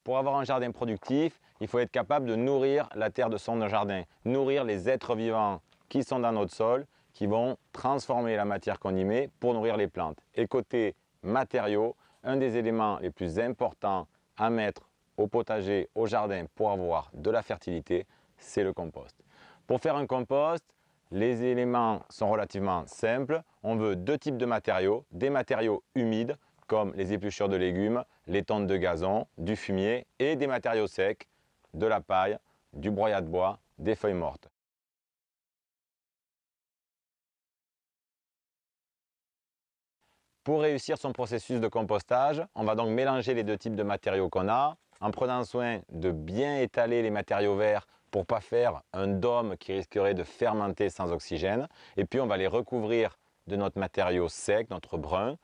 Pour avoir un jardin productif, il faut être capable de nourrir la terre de son jardin, nourrir les êtres vivants qui sont dans notre sol, qui vont transformer la matière qu'on y met pour nourrir les plantes. Et côté matériaux, un des éléments les plus importants à mettre au potager, au jardin pour avoir de la fertilité, c'est le compost. Pour faire un compost, les éléments sont relativement simples. On veut deux types de matériaux, des matériaux humides comme les épluchures de légumes, les tontes de gazon, du fumier et des matériaux secs, de la paille, du broyat de bois, des feuilles mortes. Pour réussir son processus de compostage, on va donc mélanger les deux types de matériaux qu'on a en prenant soin de bien étaler les matériaux verts pour ne pas faire un dôme qui risquerait de fermenter sans oxygène. Et puis on va les recouvrir de notre matériau sec, notre brun,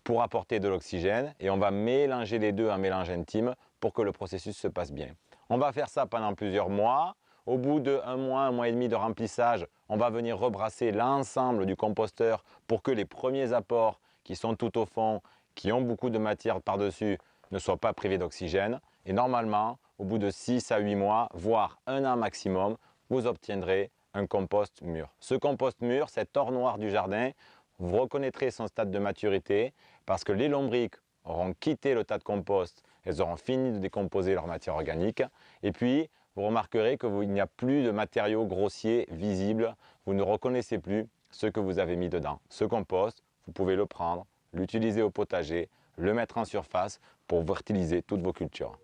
pour apporter de l'oxygène. Et on va mélanger les deux en mélange intime pour que le processus se passe bien. On va faire ça pendant plusieurs mois. Au bout d'un mois et demi de remplissage, on va venir rebrasser l'ensemble du composteur pour que les premiers apports qui sont tout au fond, qui ont beaucoup de matière par-dessus, ne soient pas privés d'oxygène. Et normalement, au bout de 6 à 8 mois, voire un an maximum, vous obtiendrez un compost mûr. Ce compost mûr, cet or noir du jardin, vous reconnaîtrez son stade de maturité parce que les lombriques auront quitté le tas de compost, elles auront fini de décomposer leur matière organique. Et puis, vous remarquerez qu'il n'y a plus de matériaux grossiers visibles. Vous ne reconnaissez plus ce que vous avez mis dedans. Ce compost, vous pouvez le prendre, l'utiliser au potager, le mettre en surface pour fertiliser toutes vos cultures.